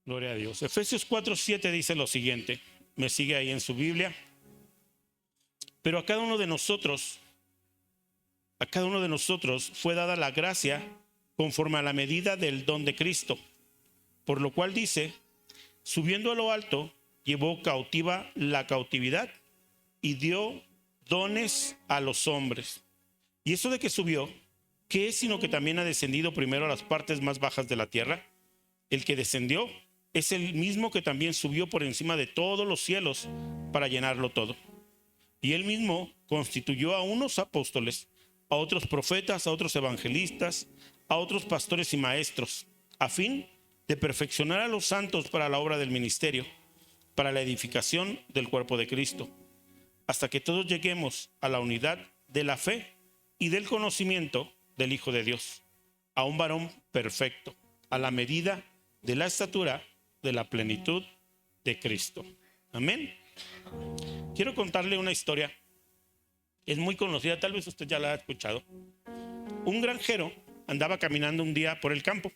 Gloria a Dios. Efesios 4:7 dice lo siguiente. Me sigue ahí en su Biblia. Pero a cada uno de nosotros fue dada la gracia conforme a la medida del don de Cristo. Por lo cual dice, subiendo a lo alto, llevó cautiva la cautividad y dio dones a los hombres. Y eso de que subió, ¿qué es sino que también ha descendido primero a las partes más bajas de la tierra? El que descendió es el mismo que también subió por encima de todos los cielos para llenarlo todo. Y él mismo constituyó a unos apóstoles, a otros profetas, a otros evangelistas, a otros pastores y maestros, a fin de perfeccionar a los santos para la obra del ministerio, para la edificación del cuerpo de Cristo, hasta que todos lleguemos a la unidad de la fe y del conocimiento del Hijo de Dios, a un varón perfecto, a la medida de la estatura de la plenitud de Cristo. Amén. Quiero contarle una historia. Es muy conocida, tal vez usted ya la ha escuchado. Un granjero andaba caminando un día por el campo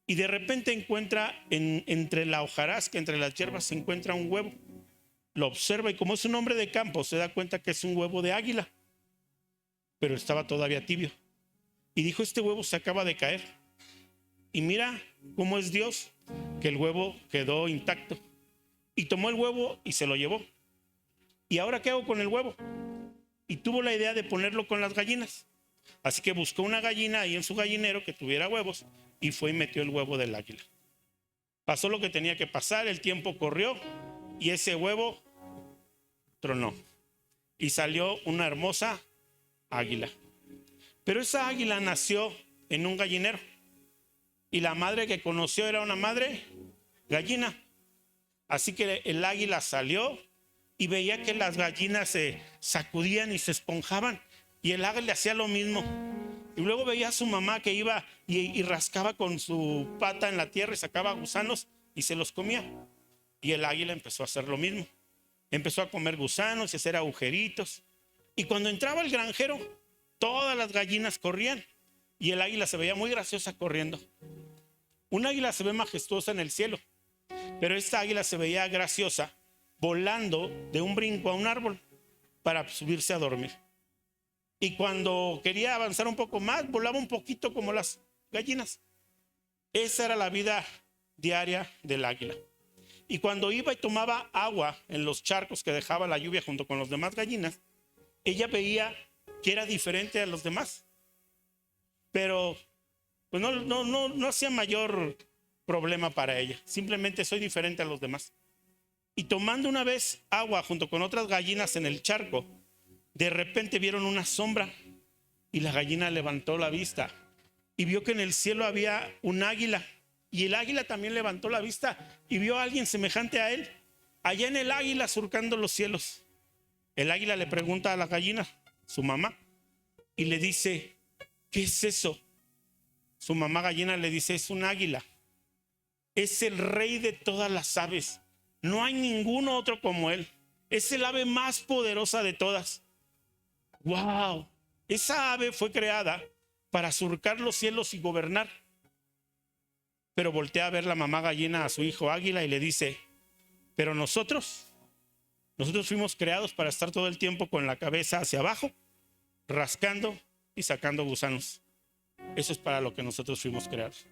y de repente encuentra entre la hojarasca, entre las hierbas, se encuentra un huevo. Lo observa y como es un hombre de campo, se da cuenta que es un huevo de águila, pero estaba todavía tibio. Y dijo, este huevo se acaba de caer. Y mira cómo es Dios, que el huevo quedó intacto. Y tomó el huevo y se lo llevó. ¿Y ahora qué hago con el huevo? Y tuvo la idea de ponerlo con las gallinas. Así que buscó una gallina ahí en su gallinero que tuviera huevos y fue y metió el huevo del águila. Pasó lo que tenía que pasar, el tiempo corrió y ese huevo tronó. Y salió una hermosa águila. Pero esa águila nació en un gallinero. Y la madre que conoció era una madre gallina. Así que el águila salió y veía que las gallinas se sacudían y se esponjaban. Y el águila hacía lo mismo. Y luego veía a su mamá que iba y rascaba con su pata en la tierra y sacaba gusanos y se los comía. Y el águila empezó a hacer lo mismo. Empezó a comer gusanos y a hacer agujeritos. Y cuando entraba el granjero, todas las gallinas corrían. Y el águila se veía muy graciosa corriendo. Un águila se ve majestuosa en el cielo, pero esta águila se veía graciosa volando de un brinco a un árbol para subirse a dormir. Y cuando quería avanzar un poco más, volaba un poquito como las gallinas. Esa era la vida diaria del águila. Y cuando iba y tomaba agua en los charcos que dejaba la lluvia junto con las demás gallinas, ella veía que era diferente a los demás. Pero pues no hacía mayor problema para ella. Simplemente soy diferente a los demás. Y tomando una vez agua junto con otras gallinas en el charco, de repente vieron una sombra y la gallina levantó la vista y vio que en el cielo había un águila. Y el águila también levantó la vista y vio a alguien semejante a él, allá en el águila surcando los cielos. El águila le pregunta a la gallina, su mamá, y le dice, ¿qué es eso? Su mamá gallina le dice, es un águila. Es el rey de todas las aves. No hay ninguno otro como él. Es el ave más poderosa de todas. ¡Wow! Esa ave fue creada para surcar los cielos y gobernar. Pero voltea a ver la mamá gallina a su hijo águila y le dice, pero nosotros fuimos creados para estar todo el tiempo con la cabeza hacia abajo, rascando y sacando gusanos. Eso es para lo que nosotros fuimos creados.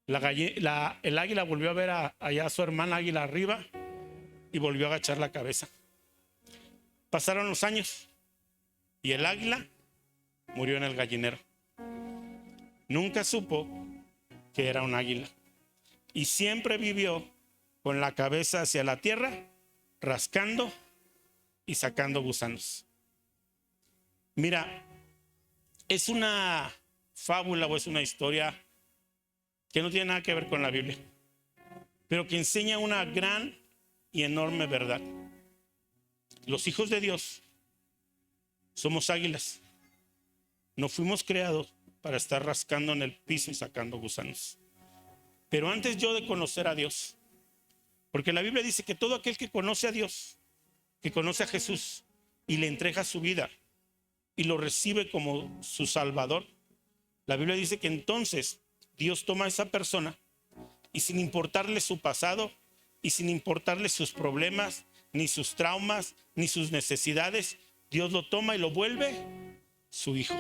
El águila volvió a ver allá a su hermana águila arriba y volvió a agachar la cabeza. Pasaron los años y el águila murió en el gallinero. Nunca supo que era un águila y siempre vivió con la cabeza hacia la tierra, rascando y sacando gusanos. Mira, es una fábula o es una historia que no tiene nada que ver con la Biblia, pero que enseña una gran y enorme verdad. Los hijos de Dios somos águilas. No fuimos creados para estar rascando en el piso y sacando gusanos. Pero antes yo de conocer a Dios, porque la Biblia dice que todo aquel que conoce a Dios, que conoce a Jesús y le entrega su vida y lo recibe como su Salvador, la Biblia dice que entonces Dios toma a esa persona y sin importarle su pasado y sin importarle sus problemas, ni sus traumas, ni sus necesidades, Dios lo toma y lo vuelve su hijo.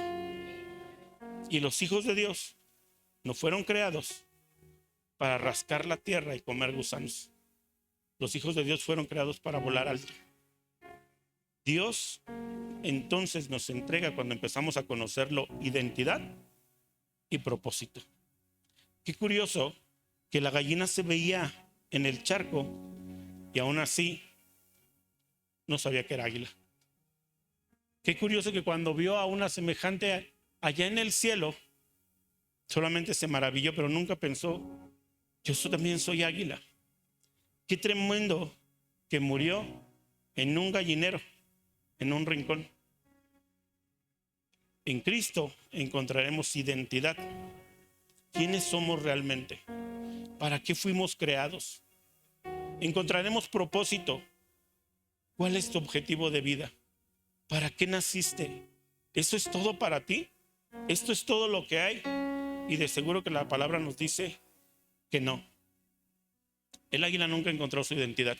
Y los hijos de Dios no fueron creados para rascar la tierra y comer gusanos. Los hijos de Dios fueron creados para volar alto. Dios entonces nos entrega, cuando empezamos a conocerlo, identidad y propósito. Qué curioso que la gallina se veía en el charco y aún así no sabía que era águila. Qué curioso que cuando vio a una semejante allá en el cielo, solamente se maravilló, pero nunca pensó, yo también soy águila. Qué tremendo que murió en un gallinero, en un rincón. En Cristo encontraremos identidad. ¿Quiénes somos realmente? ¿Para qué fuimos creados? Encontraremos propósito. ¿Cuál es tu objetivo de vida? ¿Para qué naciste? ¿Eso es todo para ti? ¿Esto es todo lo que hay? Y de seguro que la palabra nos dice que no. El águila nunca encontró su identidad.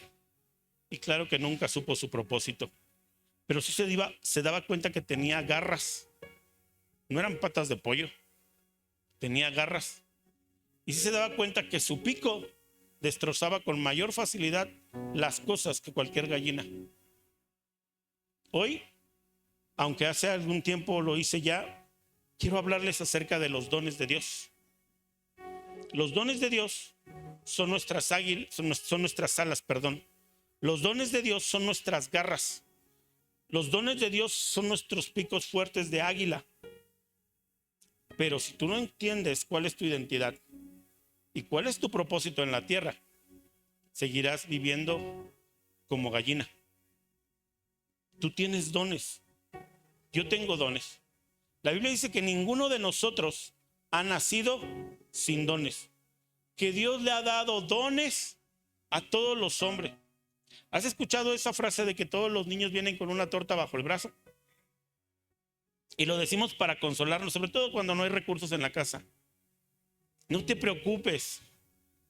Y claro que nunca supo su propósito. Pero sí se daba cuenta que tenía garras. No eran patas de pollo. Tenía garras. Y sí se daba cuenta que su pico destrozaba con mayor facilidad las cosas que cualquier gallina. Hoy, aunque hace algún tiempo lo hice ya, quiero hablarles acerca de los dones de Dios. Los dones de Dios son nuestras alas. Los dones de Dios son nuestras garras. Los dones de Dios son nuestros picos fuertes de águila. Pero si tú no entiendes cuál es tu identidad y cuál es tu propósito en la tierra, seguirás viviendo como gallina. Tú tienes dones. Yo tengo dones. La Biblia dice que ninguno de nosotros ha nacido sin dones. Que Dios le ha dado dones a todos los hombres. ¿Has escuchado esa frase de que todos los niños vienen con una torta bajo el brazo? Y lo decimos para consolarnos, sobre todo cuando no hay recursos en la casa. No te preocupes,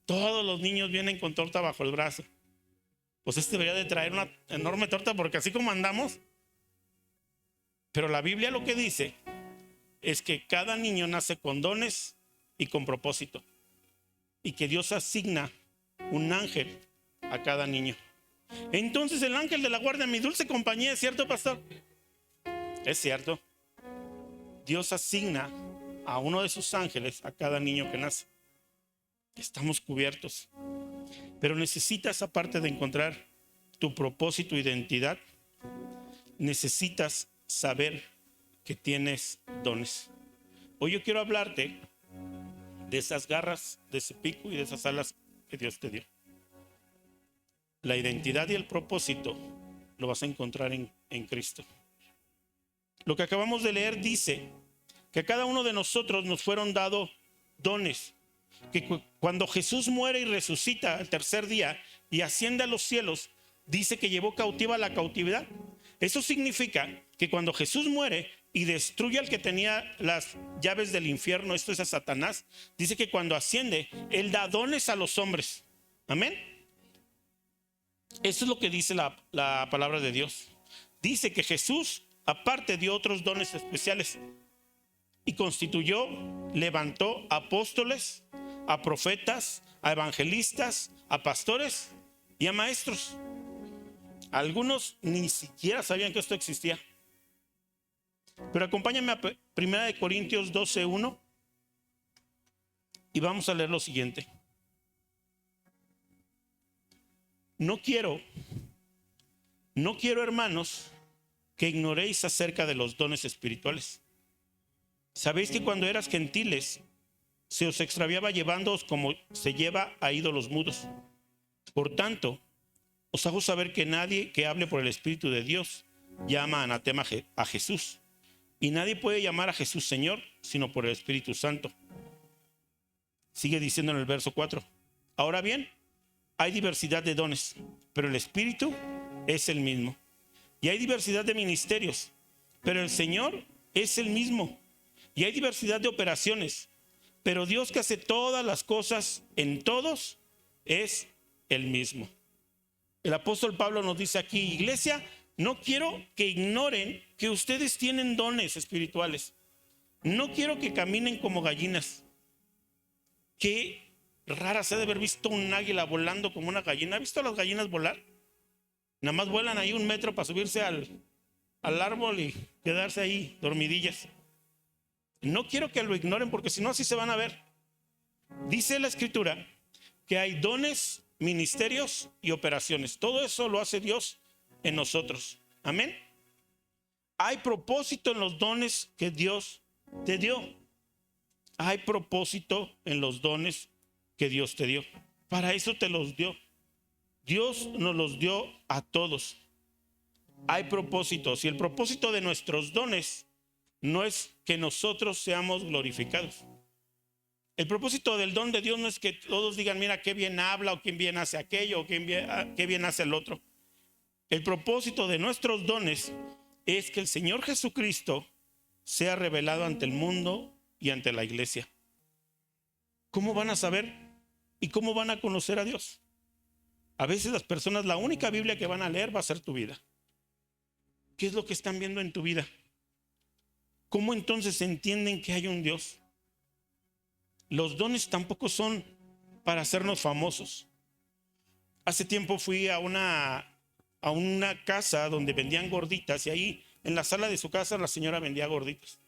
todos los niños vienen con torta bajo el brazo. Pues debería de traer una enorme torta, porque así como andamos. Pero la Biblia lo que dice es que cada niño nace con dones y con propósito, y que Dios asigna un ángel a cada niño. Entonces el ángel de la guardia, mi dulce compañía, ¿es cierto, pastor? Es cierto. Dios asigna a uno de sus ángeles a cada niño que nace. Estamos cubiertos. Pero necesitas, aparte de encontrar tu propósito e identidad, necesitas saber que tienes dones. Hoy yo quiero hablarte de esas garras, de ese pico y de esas alas que Dios te dio. La identidad y el propósito lo vas a encontrar en Cristo. Lo que acabamos de leer dice que a cada uno de nosotros nos fueron dados dones. Que cuando Jesús muere y resucita al tercer día y asciende a los cielos, dice que llevó cautiva la cautividad. Eso significa que cuando Jesús muere y destruye al que tenía las llaves del infierno, esto es a Satanás, dice que cuando asciende, Él da dones a los hombres. Amén. Eso es lo que dice la palabra de Dios. Dice que Jesús aparte dio otros dones especiales y constituyó, levantó apóstoles, a profetas, a evangelistas, a pastores y a maestros. Algunos ni siquiera sabían que esto existía. Pero acompáñame a 1 Corintios 12:1 y vamos a leer lo siguiente. No quiero, hermanos, que ignoréis acerca de los dones espirituales. Sabéis que cuando eras gentiles, se os extraviaba llevándoos como se lleva a ídolos mudos. Por tanto, os hago saber que nadie que hable por el Espíritu de Dios llama anatema a Jesús. Y nadie puede llamar a Jesús Señor, sino por el Espíritu Santo. Sigue diciendo en el verso 4. Ahora bien, hay diversidad de dones, pero el Espíritu es el mismo. Y hay diversidad de ministerios, pero el Señor es el mismo. Y hay diversidad de operaciones, Pero Dios, que hace todas las cosas en todos, es el mismo. El apóstol Pablo nos dice aquí: iglesia, no quiero que ignoren que ustedes tienen dones espirituales. No quiero que caminen como gallinas. Qué rara se ha de haber visto un águila volando como una gallina. ¿Ha visto a las gallinas volar? Nada más vuelan ahí 1 metro para subirse al árbol y quedarse ahí dormidillas. No quiero que lo ignoren, porque si no, así se van a ver. Dice la escritura que hay dones, ministerios y operaciones. Todo eso lo hace Dios en nosotros. Amén. Hay propósito en los dones que Dios te dio. Hay propósito en los dones que Dios te dio. Para eso te los dio. Dios nos los dio a todos. Hay propósitos, y el propósito de nuestros dones no es que nosotros seamos glorificados. El propósito del don de Dios no es que todos digan: mira qué bien habla, o qué bien hace aquello, o qué bien hace el otro. El propósito de nuestros dones es que el Señor Jesucristo sea revelado ante el mundo y ante la iglesia. ¿Cómo van a saber y cómo van a conocer a Dios? A veces las personas, la única Biblia que van a leer va a ser tu vida. ¿Qué es lo que están viendo en tu vida? ¿Cómo entonces entienden que hay un Dios? Los dones tampoco son para hacernos famosos. Hace tiempo fui a una casa donde vendían gorditas, y ahí en la sala de su casa la señora vendía gorditas.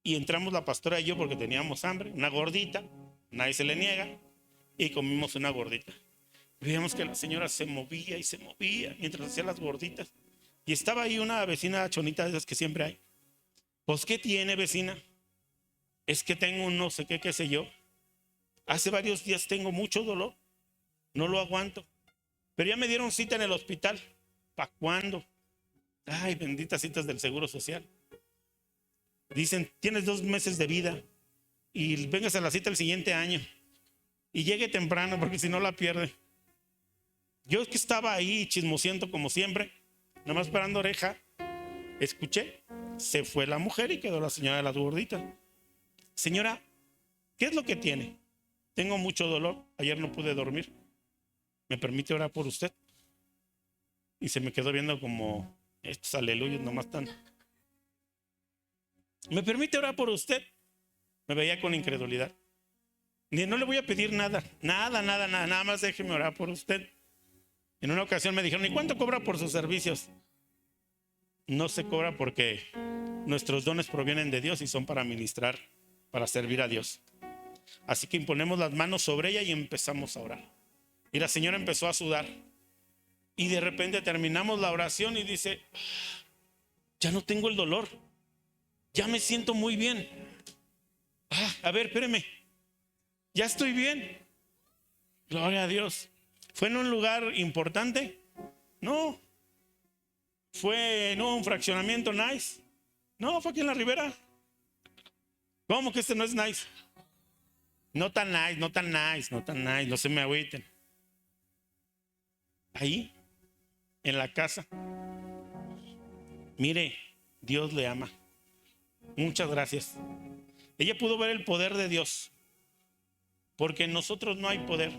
Y entramos la pastora y yo porque teníamos hambre, una gordita, nadie se le niega, y comimos una gordita. Veíamos que la señora se movía y se movía mientras hacía las gorditas. Y estaba ahí una vecina chonita de esas que siempre hay. Pues, ¿qué tiene, vecina? Es que tengo un no sé qué sé yo. Hace varios días tengo mucho dolor. No lo aguanto. Pero ya me dieron cita en el hospital. ¿Para cuándo? Ay, benditas citas del Seguro Social. Dicen: tienes 2 meses de vida y vengas a la cita el siguiente año. Y llegue temprano, porque si no la pierde. Yo es que estaba ahí chismosiento como siempre, nada más parando oreja. Escuché, se fue la mujer y quedó la señora de las gorditas. Señora, ¿qué es lo que tiene? Tengo mucho dolor, ayer no pude dormir. ¿Me permite orar por usted? Y se me quedó viendo como estos aleluyos nomás están. ¿Me permite orar por usted? Me veía con incredulidad. No le voy a pedir nada, nada más déjeme orar por usted. En una ocasión me dijeron: ¿y cuánto cobra por sus servicios? No se cobra, porque nuestros dones provienen de Dios y son para ministrar, para servir a Dios. Así que imponemos las manos sobre ella y empezamos a orar. Y la señora empezó a sudar. Y de repente terminamos la oración y dice: ya no tengo el dolor, ya me siento muy bien. A ver, espéreme, ya estoy bien. Gloria a Dios. ¿Fue en un lugar importante? No. ¿Fue en un fraccionamiento nice? No, fue aquí en la Ribera. ¿Cómo que este no es nice? No tan nice, no se me agüiten. Ahí, en la casa. Mire, Dios le ama. Muchas gracias. Ella pudo ver el poder de Dios, porque en nosotros no hay poder,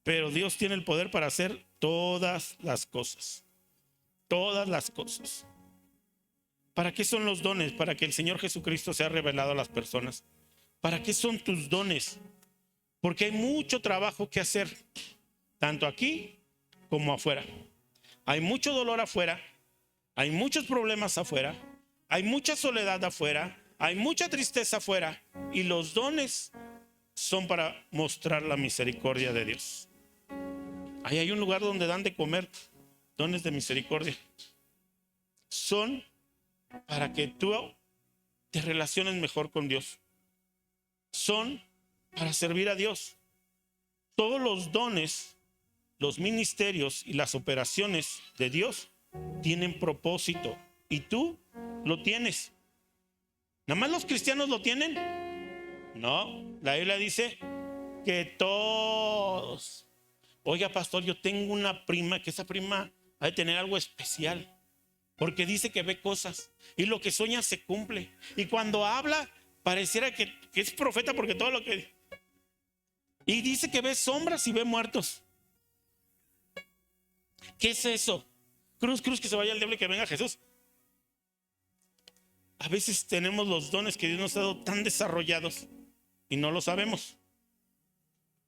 pero Dios tiene el poder para hacer todas las cosas. Todas las cosas. ¿Para qué son los dones? Para que el Señor Jesucristo sea revelado a las personas. ¿Para qué son tus dones? Porque hay mucho trabajo que hacer, tanto aquí como afuera. Hay mucho dolor afuera, hay muchos problemas afuera, hay mucha soledad afuera, hay mucha tristeza afuera, y los dones son para mostrar la misericordia de Dios. Ahí hay un lugar donde dan de comer, dones de misericordia. Son para que tú te relaciones mejor con Dios. Son para servir a Dios. Todos los dones, los ministerios y las operaciones de Dios tienen propósito, y tú lo tienes. ¿Nada más los cristianos lo tienen? No, la Biblia dice que todos. Oiga, pastor, yo tengo una prima, que esa prima ha de tener algo especial, porque dice que ve cosas y lo que sueña se cumple, y cuando habla Pareciera que es profeta porque todo lo que... Y dice que ve sombras y ve muertos. ¿Qué es eso? Cruz, que se vaya el diablo y que venga Jesús. A veces tenemos los dones que Dios nos ha dado tan desarrollados y no lo sabemos.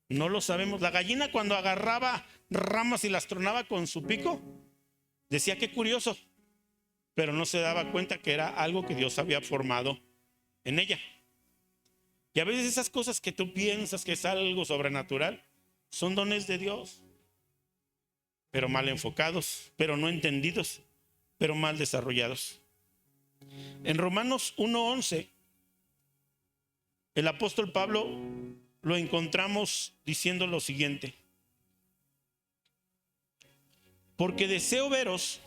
No lo sabemos. La gallina, cuando agarraba ramas y las tronaba con su pico, decía qué curioso, pero no se daba cuenta que era algo que Dios había formado en ella. Y a veces esas cosas que tú piensas que es algo sobrenatural son dones de Dios, pero mal enfocados, pero no entendidos, pero mal desarrollados. En Romanos 1:11, el apóstol Pablo lo encontramos diciendo lo siguiente: porque deseo veros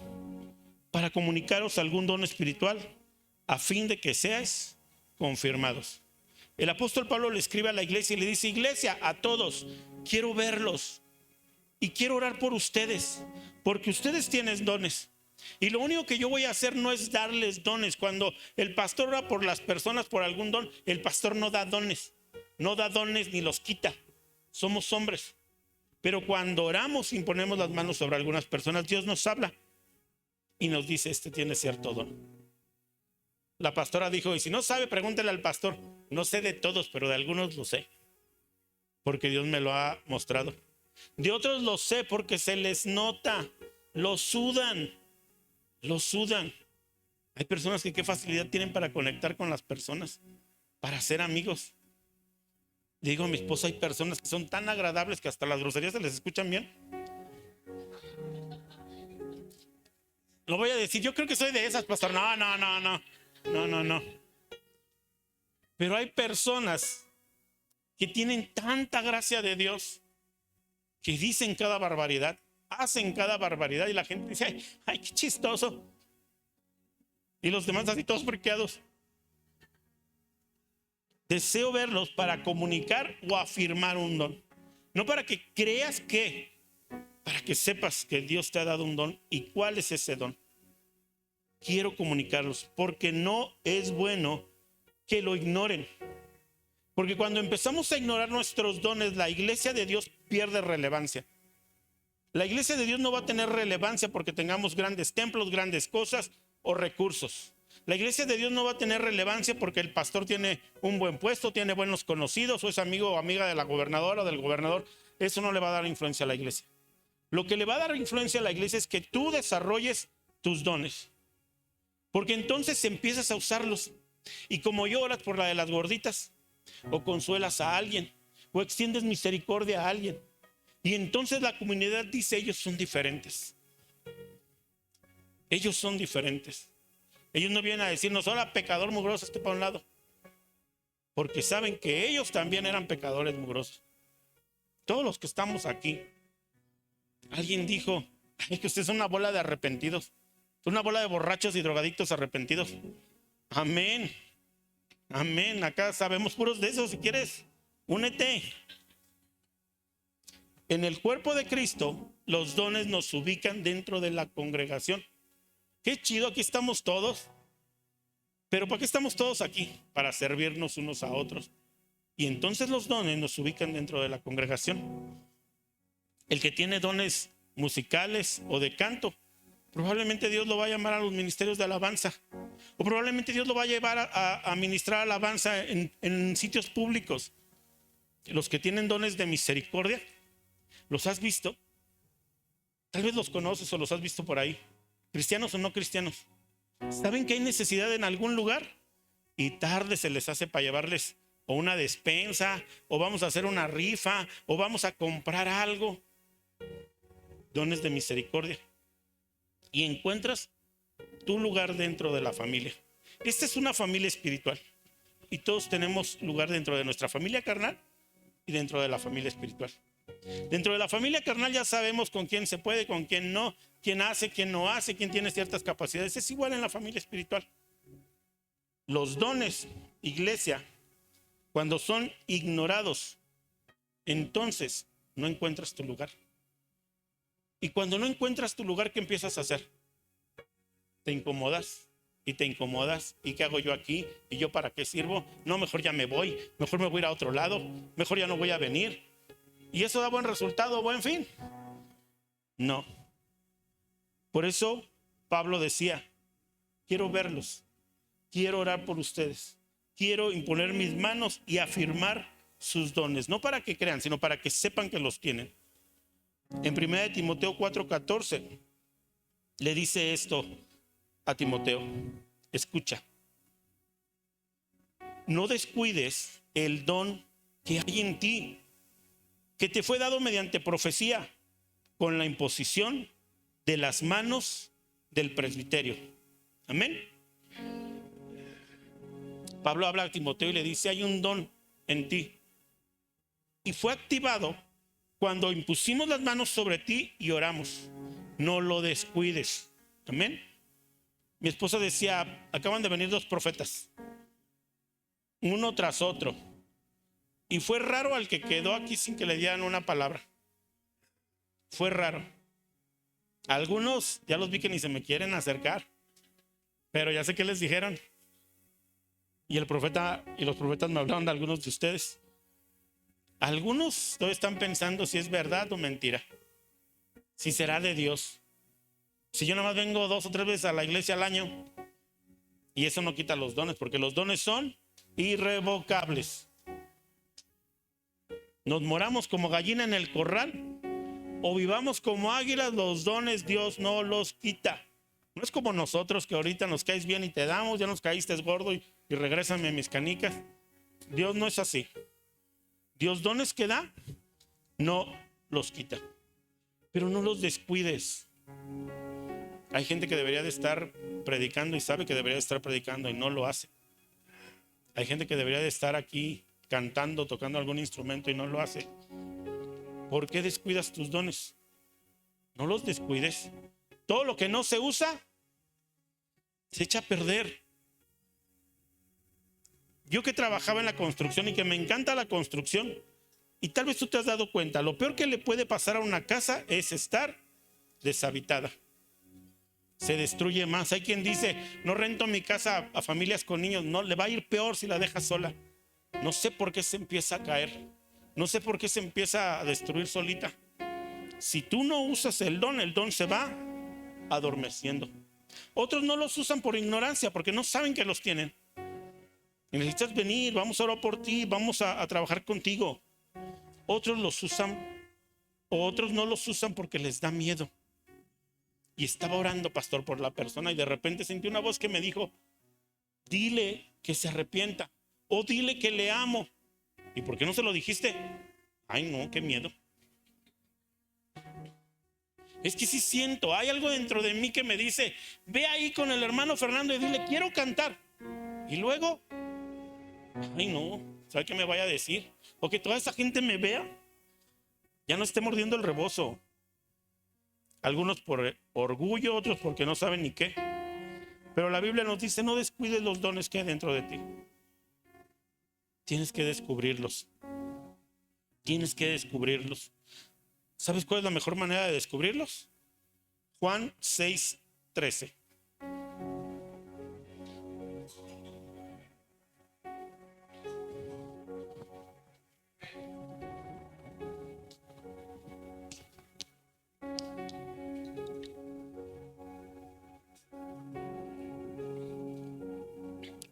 para comunicaros algún don espiritual, a fin de que seáis confirmados. El apóstol Pablo le escribe a la iglesia y le dice: iglesia, a todos, quiero verlos y quiero orar por ustedes, porque ustedes tienen dones. Y lo único que yo voy a hacer no es darles dones. Cuando el pastor ora por las personas por algún don, el pastor no da dones. No da dones ni los quita. Somos hombres. Pero cuando oramos y ponemos las manos sobre algunas personas, Dios nos habla y nos dice: este tiene cierto don. La pastora dijo: y si no sabe, pregúntele al pastor. No sé de todos, pero de algunos lo sé, porque Dios me lo ha mostrado. De otros lo sé porque se les nota, lo sudan. Hay personas que qué facilidad tienen para conectar con las personas, para ser amigos. Digo a mi esposa, hay personas que son tan agradables que hasta las groserías se les escuchan bien. Lo voy a decir, yo creo que soy de esas, pastor. No. Pero hay personas que tienen tanta gracia de Dios que dicen cada barbaridad, hacen cada barbaridad, y la gente dice: ay, qué chistoso. Y los demás así todos friqueados. Deseo verlos para comunicar o afirmar un don. No para que creas que, para que sepas que Dios te ha dado un don y cuál es ese don. Quiero comunicarlos porque no es bueno que lo ignoren. Porque cuando empezamos a ignorar nuestros dones, la iglesia de Dios pierde relevancia. La iglesia de Dios no va a tener relevancia porque tengamos grandes templos, grandes cosas o recursos. La iglesia de Dios no va a tener relevancia porque el pastor tiene un buen puesto, tiene buenos conocidos o es amigo o amiga de la gobernadora o del gobernador. Eso no le va a dar influencia a la iglesia. Lo que le va a dar influencia a la iglesia es que tú desarrolles tus dones. Porque entonces empiezas a usarlos. Y como lloras por la de las gorditas, o consuelas a alguien, o extiendes misericordia a alguien, y entonces la comunidad dice: ellos son diferentes. Ellos son diferentes. Ellos no vienen a decirnos: hola, pecador mugroso, para un lado. Porque saben que ellos también eran pecadores mugrosos. Todos los que estamos aquí. Alguien dijo: ay, que ustedes son una bola de arrepentidos. Una bola de borrachos y drogadictos arrepentidos. Amén. Amén. Acá sabemos puros de eso. Si quieres, únete. En el cuerpo de Cristo, los dones nos ubican dentro de la congregación. Qué chido, aquí estamos todos. Pero ¿para qué estamos todos aquí? Para servirnos unos a otros. Y entonces los dones nos ubican dentro de la congregación. El que tiene dones musicales o de canto, probablemente Dios lo va a llamar a los ministerios de alabanza. O probablemente Dios lo va a llevar a ministrar alabanza en sitios públicos. Los que tienen dones de misericordia, ¿los has visto? Tal vez los conoces o los has visto por ahí. Cristianos o no cristianos. ¿Saben que hay necesidad en algún lugar? Y tarde se les hace para llevarles o una despensa, o vamos a hacer una rifa, o vamos a comprar algo. Dones de misericordia. Y encuentras tu lugar dentro de la familia. Esta es una familia espiritual. Y todos tenemos lugar dentro de nuestra familia carnal y dentro de la familia espiritual. Dentro de la familia carnal ya sabemos con quién se puede, con quién no, quién hace, quién no hace, quién tiene ciertas capacidades. Es igual en la familia espiritual. Los dones, iglesia, cuando son ignorados, entonces no encuentras tu lugar. Y cuando no encuentras tu lugar, ¿qué empiezas a hacer? Te incomodas, y te incomodas. ¿Y qué hago yo aquí? ¿Y yo para qué sirvo? No, mejor ya me voy. Mejor me voy a ir a otro lado. Mejor ya no voy a venir. ¿Y eso da buen resultado, buen fin? No. Por eso Pablo decía, quiero verlos. Quiero orar por ustedes. Quiero imponer mis manos y afirmar sus dones. No para que crean, sino para que sepan que los tienen. En 1 Timoteo 4:14 le dice esto a Timoteo: escucha, no descuides el don que hay en ti, que te fue dado mediante profecía, con la imposición de las manos del presbiterio. Amén. Pablo habla a Timoteo y le dice, hay un don en ti. Y fue activado cuando impusimos las manos sobre ti y oramos. No lo descuides. Amén. Mi esposa decía, acaban de venir 2 profetas, uno tras otro. Y fue raro al que quedó aquí sin que le dieran una palabra. Fue raro. Algunos ya los vi que ni se me quieren acercar, pero ya sé qué les dijeron. Y los profetas me hablaron de algunos de ustedes. Algunos todavía están pensando si es verdad o mentira, si será de Dios. Si yo nada más vengo 2 o 3 veces a la iglesia al año, y eso no quita los dones, porque los dones son irrevocables. Nos moramos como gallina en el corral o vivamos como águilas, los dones Dios no los quita. No es como nosotros que ahorita nos caes bien y te damos, ya nos caíste gordo y regrésame mis canicas. Dios no es así. Dios dones que da, no los quita. Pero no los descuides. Hay gente que debería de estar predicando y sabe que debería de estar predicando y no lo hace. Hay gente que debería de estar aquí cantando, tocando algún instrumento y no lo hace. ¿Por qué descuidas tus dones? No los descuides. Todo lo que no se usa se echa a perder. Yo que trabajaba en la construcción y que me encanta la construcción, y tal vez tú te has dado cuenta, lo peor que le puede pasar a una casa es estar deshabitada. Se destruye más. Hay quien dice, no rento mi casa a familias con niños. No, le va a ir peor si la dejas sola. No sé por qué se empieza a caer. No sé por qué se empieza a destruir solita. Si tú no usas el don se va adormeciendo. Otros no los usan por ignorancia, porque no saben que los tienen. Y necesitas venir, vamos a orar por ti, vamos a trabajar contigo. Otros los usan, o otros no los usan porque les da miedo. Y estaba orando, pastor, por la persona y de repente sentí una voz que me dijo, dile que se arrepienta o dile que le amo. ¿Y por qué no se lo dijiste? Ay, no, qué miedo. Es que sí siento, hay algo dentro de mí que me dice, ve ahí con el hermano Fernando y dile, quiero cantar. Y luego, ay no, ¿sabe qué me vaya a decir? O que toda esa gente me vea, ya no esté mordiendo el rebozo. Algunos por orgullo, otros porque no saben ni qué. Pero la Biblia nos dice, no descuides los dones que hay dentro de ti. Tienes que descubrirlos. Tienes que descubrirlos. ¿Sabes cuál es la mejor manera de descubrirlos? Juan 6:13.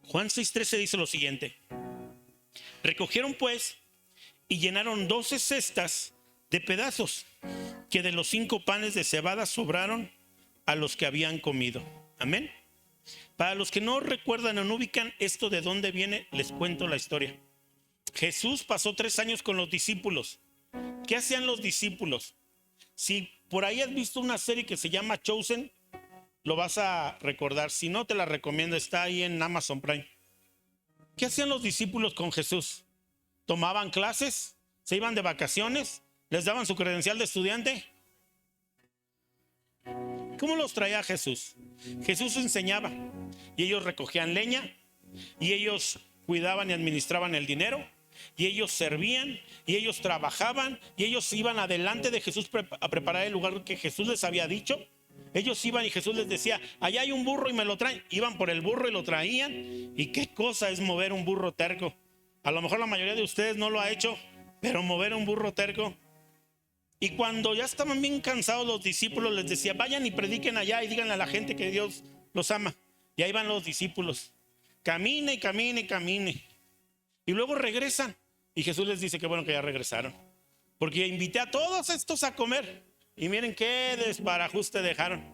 Juan 6:13 dice lo siguiente. Recogieron pues y llenaron 12 cestas de pedazos que de los 5 panes de cebada sobraron a los que habían comido. Amén. Para los que no recuerdan o no ubican esto de dónde viene, les cuento la historia. Jesús pasó 3 años con los discípulos. ¿Qué hacían los discípulos? Si por ahí has visto una serie que se llama Chosen, lo vas a recordar. Si no, te la recomiendo, está ahí en Amazon Prime. ¿Qué hacían los discípulos con Jesús? ¿Tomaban clases? ¿Se iban de vacaciones? ¿Les daban su credencial de estudiante? ¿Cómo los traía Jesús? Jesús enseñaba y ellos recogían leña y ellos cuidaban y administraban el dinero y ellos servían y ellos trabajaban y ellos iban adelante de Jesús a preparar el lugar que Jesús les había dicho Ellos iban y Jesús les decía, allá hay un burro y me lo traen. Iban por el burro y lo traían. ¿Y qué cosa es mover un burro terco? A lo mejor la mayoría de ustedes no lo ha hecho, pero mover un burro terco. Y cuando ya estaban bien cansados, los discípulos les decía, vayan y prediquen allá y díganle a la gente que Dios los ama. Y ahí van los discípulos. Camine, camine, camine. Y luego regresan. Y Jesús les dice que bueno que ya regresaron, porque invité a todos estos a comer. Y miren qué desbarajuste dejaron.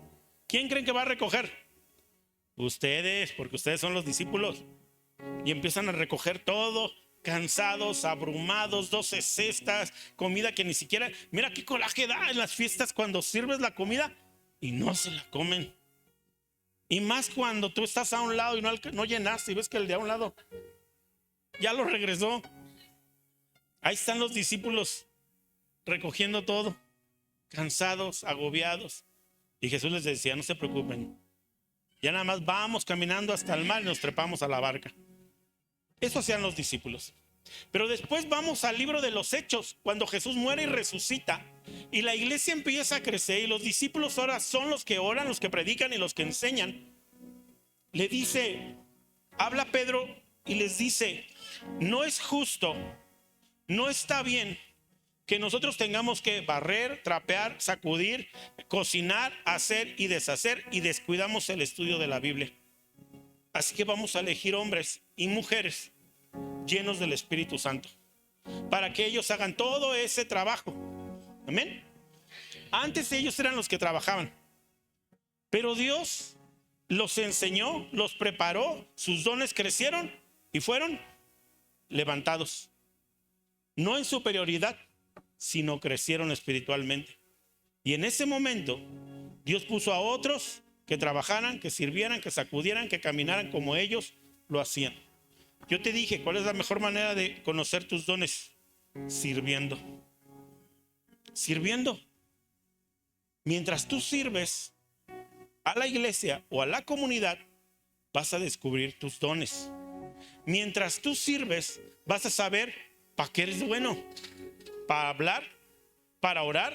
¿Quién creen que va a recoger? Ustedes, porque ustedes son los discípulos. Y empiezan a recoger todo, cansados, abrumados, 12 cestas, comida que ni siquiera... Mira qué coraje da en las fiestas cuando sirves la comida y no se la comen. Y más cuando tú estás a un lado y no llenaste y ves que el de a un lado ya lo regresó. Ahí están los discípulos recogiendo todo, cansados, agobiados. Y Jesús les decía, no se preocupen, ya nada más vamos caminando hasta el mar y nos trepamos a la barca. Eso hacían los discípulos. Pero después vamos al libro de los Hechos, cuando Jesús muere y resucita y la iglesia empieza a crecer y los discípulos ahora son los que oran, los que predican y los que enseñan. Le dice, habla Pedro y les dice, no es justo, no está bien que nosotros tengamos que barrer, trapear, sacudir, cocinar, hacer y deshacer y descuidamos el estudio de la Biblia. Así que vamos a elegir hombres y mujeres llenos del Espíritu Santo para que ellos hagan todo ese trabajo. Amén. Antes ellos eran los que trabajaban, pero Dios los enseñó, los preparó, sus dones crecieron y fueron levantados. No en superioridad, sino crecieron espiritualmente. Y en ese momento Dios puso a otros que trabajaran, que sirvieran, que sacudieran, que caminaran como ellos lo hacían. Yo te dije, ¿cuál es la mejor manera de conocer tus dones? Sirviendo. Sirviendo. Mientras tú sirves a la iglesia o a la comunidad, vas a descubrir tus dones. Mientras tú sirves, vas a saber para qué eres bueno. Para hablar, para orar,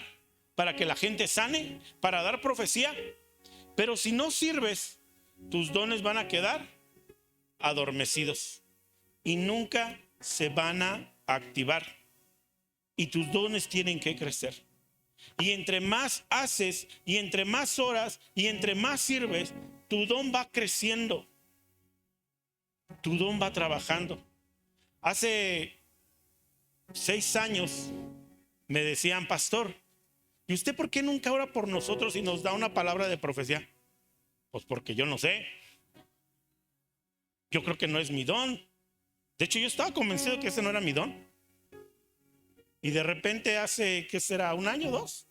para que la gente sane, para dar profecía. Pero si no sirves, tus dones van a quedar adormecidos y nunca se van a activar. Y tus dones tienen que crecer. Y entre más haces, y entre más horas, y entre más sirves, tu don va creciendo. Tu don va trabajando. Hace 6 años me decían, pastor, ¿y usted por qué nunca ora por nosotros y nos da una palabra de profecía? Pues porque yo no sé. Yo creo que no es mi don. De hecho, yo estaba convencido que ese no era mi don. Y de repente hace, ¿qué será? 1 año, 2,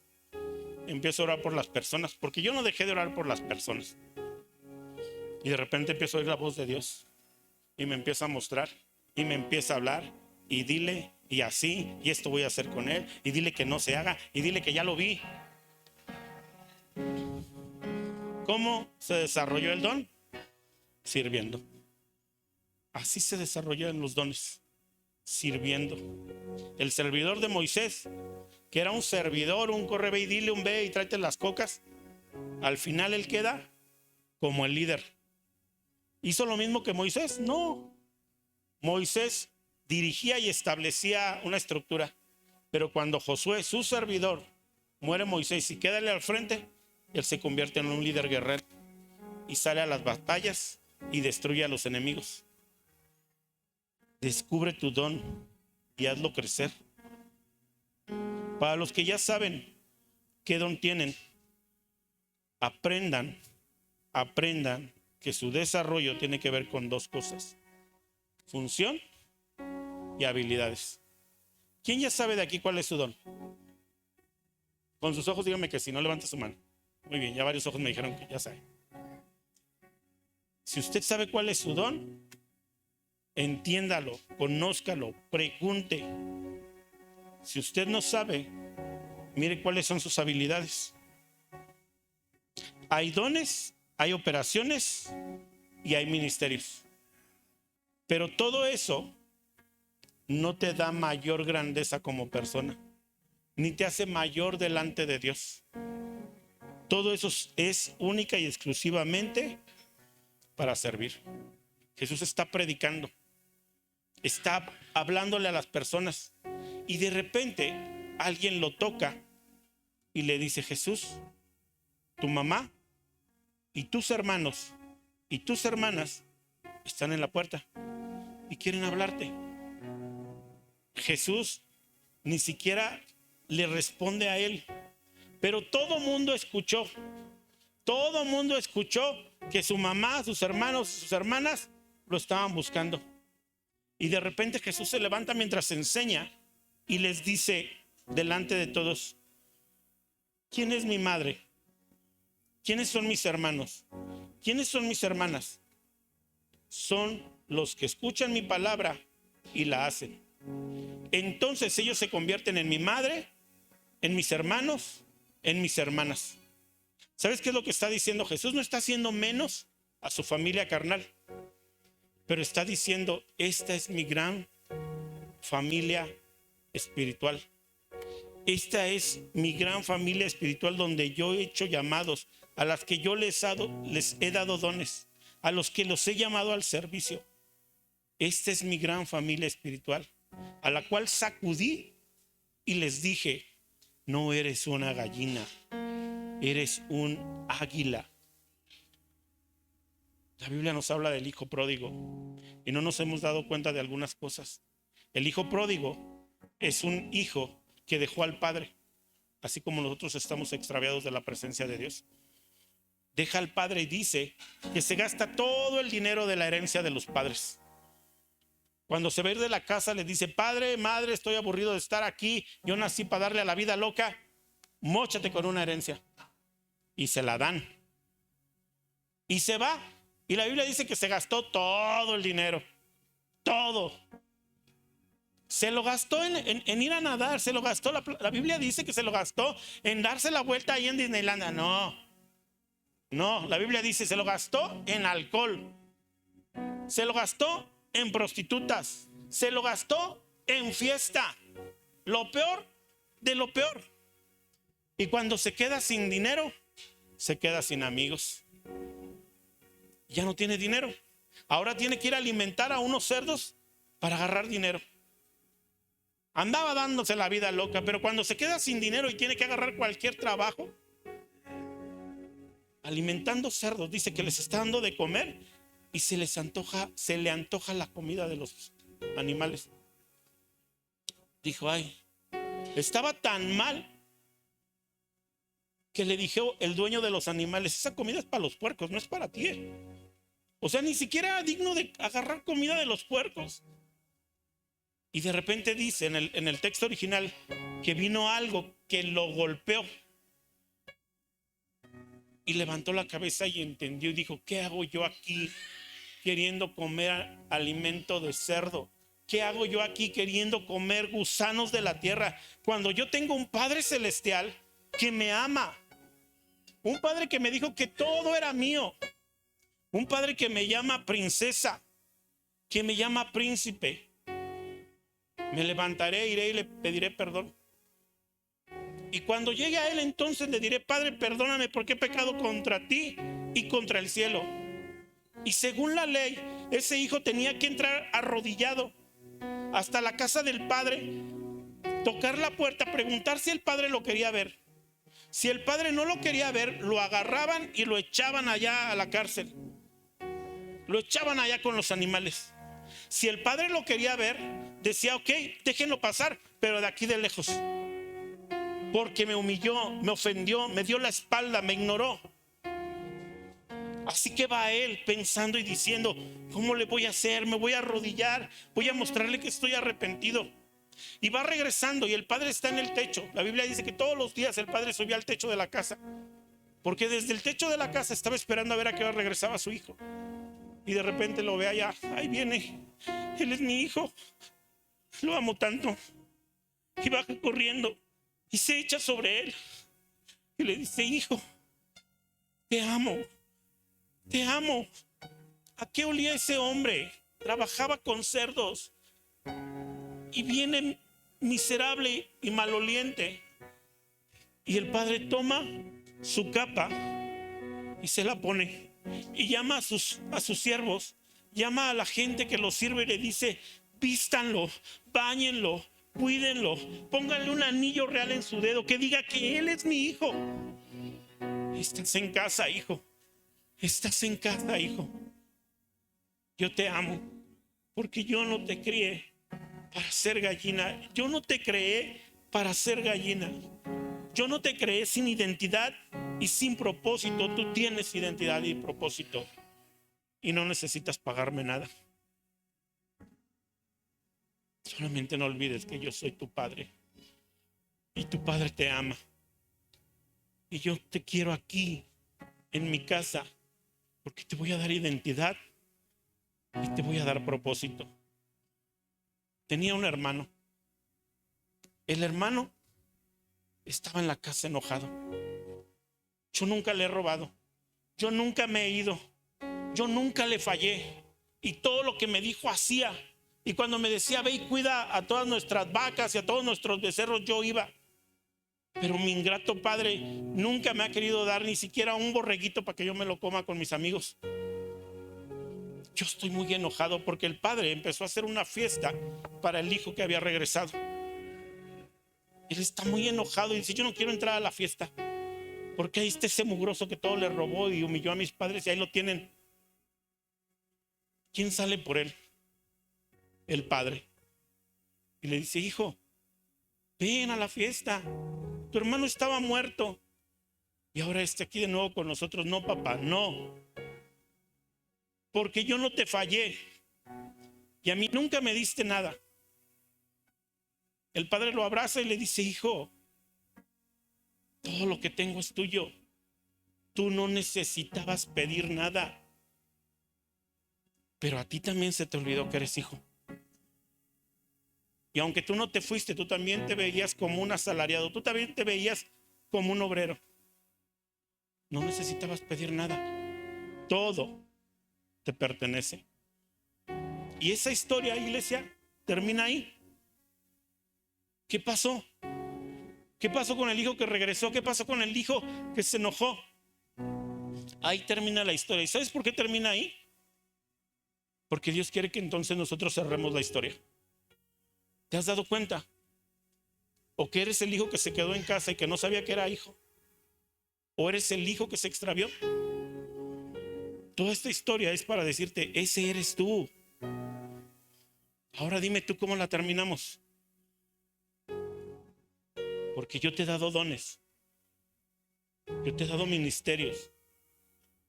empiezo a orar por las personas, porque yo no dejé de orar por las personas. Y de repente empiezo a oír la voz de Dios y me empieza a mostrar y me empieza a hablar y dile y así y esto voy a hacer con él y dile que no se haga y dile que ya lo vi. ¿Cómo se desarrolló el don? Sirviendo. Así se desarrollaron los dones, sirviendo. El servidor de Moisés, que era un servidor, un corre, ve y dile, un ve y tráete las cocas, al final él queda como el líder. ¿Hizo lo mismo que Moisés? No. Moisés dirigía y establecía una estructura, pero cuando Josué, su servidor, muere Moisés y queda él al frente, él se convierte en un líder guerrero y sale a las batallas y destruye a los enemigos. Descubre tu don y hazlo crecer. Para los que ya saben qué don tienen, aprendan que su desarrollo tiene que ver con 2 cosas: función y habilidades. ¿Quién ya sabe de aquí cuál es su don? Con sus ojos dígame que si no, levante su mano. Muy bien, ya varios ojos me dijeron que ya sabe. Si usted sabe cuál es su don, entiéndalo, conózcalo, pregunte. Si usted no sabe, mire cuáles son sus habilidades. Hay dones, hay operaciones y hay ministerios. Pero todo eso no te da mayor grandeza como persona, ni te hace mayor delante de Dios. Todo eso es única y exclusivamente para servir. Jesús está predicando, está hablándole a las personas y de repente alguien lo toca y le dice: Jesús, tu mamá y tus hermanos y tus hermanas están en la puerta y quieren hablarte. Jesús ni siquiera le responde a él, pero todo mundo escuchó que su mamá, sus hermanos, sus hermanas lo estaban buscando. Y de repente Jesús se levanta mientras enseña y les dice delante de todos: ¿quién es mi madre? ¿Quiénes son mis hermanos? ¿Quiénes son mis hermanas? Son los que escuchan mi palabra y la hacen. Entonces ellos se convierten en mi madre, en mis hermanos, en mis hermanas. ¿Sabes qué es lo que está diciendo Jesús? No está haciendo menos a su familia carnal, pero está diciendo: esta es mi gran familia espiritual. Esta es mi gran familia espiritual donde yo he hecho llamados, a las que yo les he dado dones, a los que los he llamado al servicio. Esta es mi gran familia espiritual, a la cual sacudí y les dije: no eres una gallina, eres un águila. La Biblia nos habla del hijo pródigo y no nos hemos dado cuenta de algunas cosas. El hijo pródigo es un hijo que dejó al padre, así como nosotros estamos extraviados de la presencia de Dios. Deja al padre y dice que se gasta todo el dinero de la herencia de los padres. Cuando se va a ir de la casa le dice: padre, madre, estoy aburrido de estar aquí, yo nací para darle a la vida loca, móchate con una herencia. Y se la dan y se va. Y la Biblia dice que se gastó todo el dinero, todo. Se lo gastó en ir a nadar, se lo gastó, la Biblia dice que se lo gastó en darse la vuelta ahí en Disneylandia. No, la Biblia dice: se lo gastó en alcohol, se lo gastó en prostitutas, se lo gastó en fiesta, lo peor de lo peor. Y cuando se queda sin dinero, se queda sin amigos. Ya no tiene dinero. Ahora tiene que ir a alimentar a unos cerdos para agarrar dinero. Andaba dándose la vida loca, pero cuando se queda sin dinero y tiene que agarrar cualquier trabajo, alimentando cerdos, dice que les está dando de comer y se le antoja la comida de los animales. Dijo: ay, estaba tan mal que le dijo el dueño de los animales: esa comida es para los puercos, no es para ti. O sea, ni siquiera era digno de agarrar comida de los puercos. Y de repente dice en el texto original que vino algo que lo golpeó. Y levantó la cabeza y entendió y dijo: ¿qué hago yo aquí queriendo comer alimento de cerdo? ¿Qué hago yo aquí queriendo comer gusanos de la tierra? Cuando yo tengo un Padre Celestial que me ama. Un Padre que me dijo que todo era mío. Un Padre que me llama princesa, que me llama príncipe. Me levantaré, iré y le pediré perdón. Y cuando llegue a él, entonces le diré: Padre, perdóname porque he pecado contra ti y contra el cielo. Y según la ley, ese hijo tenía que entrar arrodillado hasta la casa del padre, tocar la puerta, preguntar si el padre lo quería ver. Si el padre no lo quería ver, lo agarraban y lo echaban allá a la cárcel. Lo echaban allá con los animales. Si el padre lo quería ver, decía: ok, déjenlo pasar, pero de aquí de lejos. Porque me humilló, me ofendió, me dio la espalda, me ignoró. Así que va él pensando y diciendo: ¿cómo le voy a hacer? Me voy a arrodillar, voy a mostrarle que estoy arrepentido. Y va regresando y el padre está en el techo. La Biblia dice que todos los días el padre subía al techo de la casa, porque desde el techo de la casa estaba esperando a ver a qué hora regresaba su hijo. Y de repente lo ve allá: ahí viene, él es mi hijo, lo amo tanto. Y baja corriendo y se echa sobre él y le dice: hijo, te amo, te amo. ¿A qué olía ese hombre? Trabajaba con cerdos y viene miserable y maloliente. Y el padre toma su capa y se la pone. Y llama a sus siervos, llama a la gente que lo sirve y le dice: vístanlo, báñenlo, cuídenlo, pónganle un anillo real en su dedo que diga que él es mi hijo. Estás en casa, hijo. Estás en casa, hijo. Yo te amo porque yo no te crié para ser gallina. Yo no te creé para ser gallina. Yo no te creé sin identidad y sin propósito. Tú tienes identidad y propósito y no necesitas pagarme nada. Solamente no olvides que yo soy tu padre y tu padre te ama. Y yo te quiero aquí en mi casa porque te voy a dar identidad y te voy a dar propósito. Tenía un hermano. El hermano estaba en la casa enojado. Yo nunca le he robado. Yo nunca me he ido. Yo nunca le fallé. Y todo lo que me dijo hacía. Y cuando me decía: ve y cuida a todas nuestras vacas y a todos nuestros becerros, yo iba. Pero mi ingrato padre nunca me ha querido dar ni siquiera un borreguito para que yo me lo coma con mis amigos. Yo estoy muy enojado porque el padre empezó a hacer una fiesta para el hijo que había regresado. Él está muy enojado y dice: yo no quiero entrar a la fiesta porque ahí está ese mugroso que todo le robó y humilló a mis padres y ahí lo tienen. ¿Quién sale por él? El padre. Y le dice: hijo, ven a la fiesta. Tu hermano estaba muerto y ahora está aquí de nuevo con nosotros. No, papá, no. Porque yo no te fallé y a mí nunca me diste nada. El padre lo abraza y le dice: hijo, todo lo que tengo es tuyo. Tú no necesitabas pedir nada. Pero a ti también se te olvidó que eres hijo. Y aunque tú no te fuiste, tú también te veías como un asalariado. Tú también te veías como un obrero. No necesitabas pedir nada. Todo te pertenece. Y esa historia, iglesia, termina ahí. ¿Qué pasó? ¿Qué pasó con el hijo que regresó? ¿Qué pasó con el hijo que se enojó? Ahí termina la historia. ¿Y sabes por qué termina ahí? Porque Dios quiere que entonces nosotros cerremos la historia. ¿Te has dado cuenta? ¿O que eres el hijo que se quedó en casa y que no sabía que era hijo? ¿O eres el hijo que se extravió? Toda esta historia es para decirte: ese eres tú. Ahora dime tú cómo la terminamos. Porque yo te he dado dones. Yo te he dado ministerios.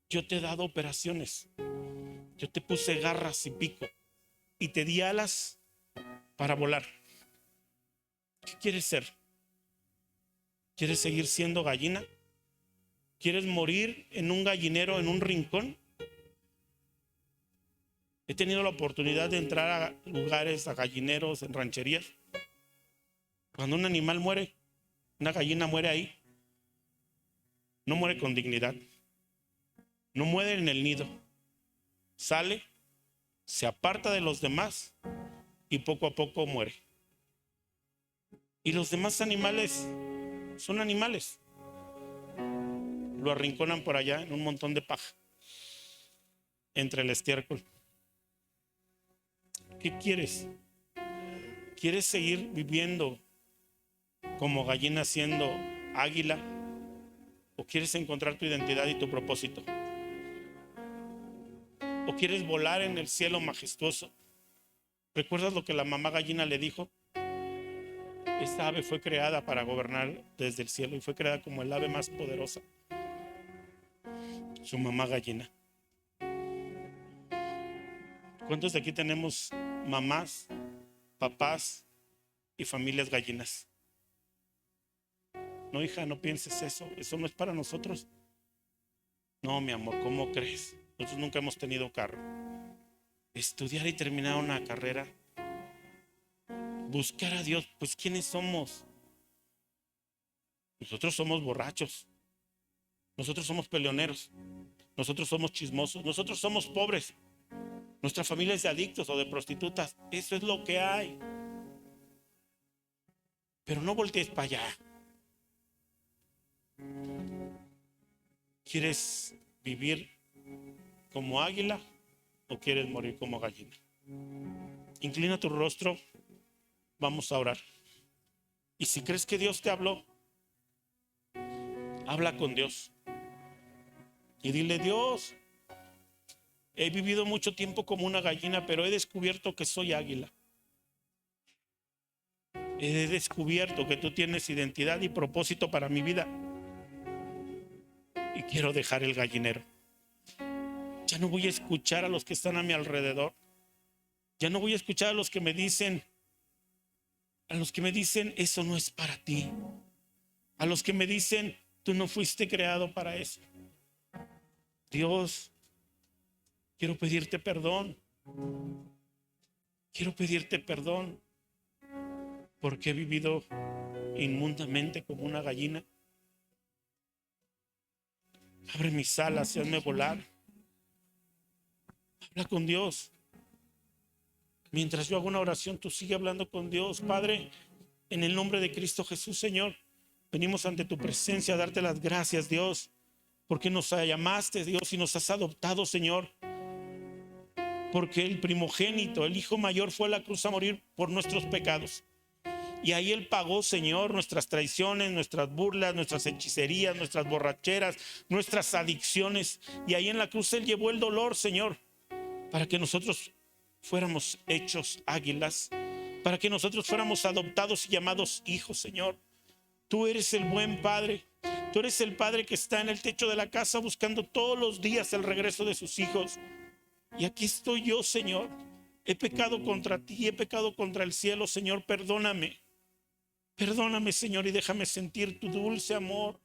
Yo te he dado operaciones. Yo te puse garras y pico. Y te di alas para volar. ¿Qué quieres ser? ¿Quieres seguir siendo gallina? ¿Quieres morir en un gallinero, en un rincón? He tenido la oportunidad de entrar a lugares, a gallineros, en rancherías. Cuando un animal muere, una gallina muere ahí, no muere con dignidad. No muere en el nido. Sale, se aparta de los demás y poco a poco muere. Y los demás animales son animales. Lo arrinconan por allá en un montón de paja, entre el estiércol. ¿Qué quieres? ¿Quieres seguir viviendo como gallina siendo águila? ¿O quieres encontrar tu identidad y tu propósito? ¿O quieres volar en el cielo majestuoso? ¿Recuerdas lo que la mamá gallina le dijo? Esta ave fue creada para gobernar desde el cielo y fue creada como el ave más poderosa. Su mamá gallina. ¿Cuántos de aquí tenemos mamás, papás y familias gallinas? No, hija, no pienses eso. Eso no es para nosotros. No, mi amor, ¿cómo crees? Nosotros nunca hemos tenido carro. Estudiar y terminar una carrera. Buscar a Dios. Pues ¿quiénes somos? Nosotros somos borrachos. Nosotros somos peleoneros. Nosotros somos chismosos. Nosotros somos pobres. Nuestra familia es de adictos o de prostitutas. Eso es lo que hay. Pero no voltees para allá. ¿Quieres vivir como águila o quieres morir como gallina? Inclina tu rostro, vamos a orar. Y si crees que Dios te habló, habla con Dios y dile: Dios, he vivido mucho tiempo como una gallina, pero he descubierto que soy águila. He descubierto que tú tienes identidad y propósito para mi vida y quiero dejar el gallinero. Ya no voy a escuchar a los que están a mi alrededor. Ya no voy a escuchar a los que me dicen, eso no es para ti. A los que me dicen, tú no fuiste creado para eso. Dios, quiero pedirte perdón. Quiero pedirte perdón porque he vivido inmundamente como una gallina. Abre mis alas y hazme volar. Habla con Dios. Mientras yo hago una oración, tú sigue hablando con Dios. Padre, en el nombre de Cristo Jesús, Señor, venimos ante tu presencia a darte las gracias, Dios, porque nos llamaste, Dios, y nos has adoptado, Señor. Porque el primogénito, el hijo mayor, fue a la cruz a morir por nuestros pecados. Y ahí Él pagó, Señor, nuestras traiciones, nuestras burlas, nuestras hechicerías, nuestras borracheras, nuestras adicciones. Y ahí en la cruz Él llevó el dolor, Señor, para que nosotros fuéramos hechos águilas, para que nosotros fuéramos adoptados y llamados hijos, Señor. Tú eres el buen Padre. Tú eres el Padre que está en el techo de la casa buscando todos los días el regreso de sus hijos. Y aquí estoy yo, Señor. He pecado contra ti, he pecado contra el cielo, Señor. Perdóname. Perdóname, Señor, y déjame sentir tu dulce amor.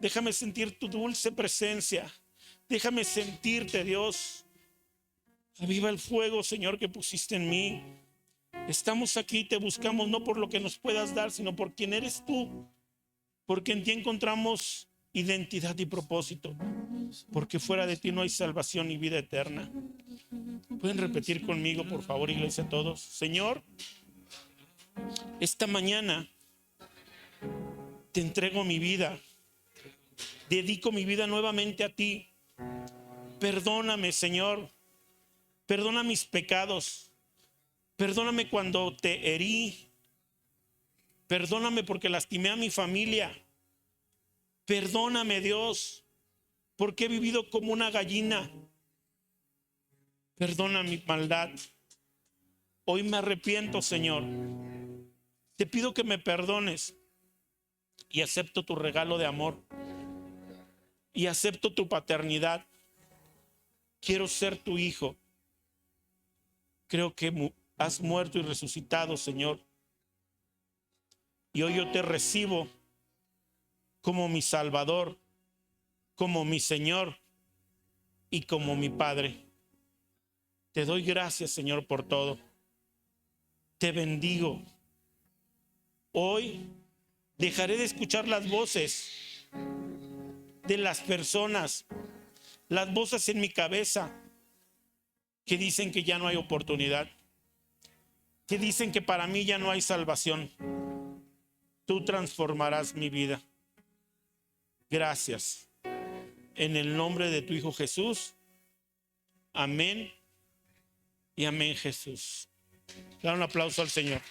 Déjame sentir tu dulce presencia. Déjame sentirte, Dios. Aviva el fuego, Señor, que pusiste en mí. Estamos aquí, te buscamos no por lo que nos puedas dar, sino por quién eres tú. Porque en ti encontramos identidad y propósito. Porque fuera de ti no hay salvación ni vida eterna. ¿Pueden repetir conmigo, por favor, iglesia, todos? Señor, esta mañana te entrego mi vida. Dedico mi vida nuevamente a ti. Perdóname, Señor. Perdona mis pecados. Perdóname cuando te herí. Perdóname porque lastimé a mi familia. Perdóname, Dios, porque he vivido como una gallina. Perdona mi maldad. Hoy me arrepiento, Señor. Te pido que me perdones y acepto tu regalo de amor y acepto tu paternidad. Quiero ser tu hijo. Creo que has muerto y resucitado, Señor. Y hoy yo te recibo como mi Salvador, como mi Señor y como mi Padre. Te doy gracias, Señor, por todo. Te bendigo. Hoy dejaré de escuchar las voces de las personas, las voces en mi cabeza que dicen que ya no hay oportunidad, que dicen que para mí ya no hay salvación. Tú transformarás mi vida. Gracias. En el nombre de tu Hijo Jesús. Amén y amén, Jesús. Da un aplauso al Señor.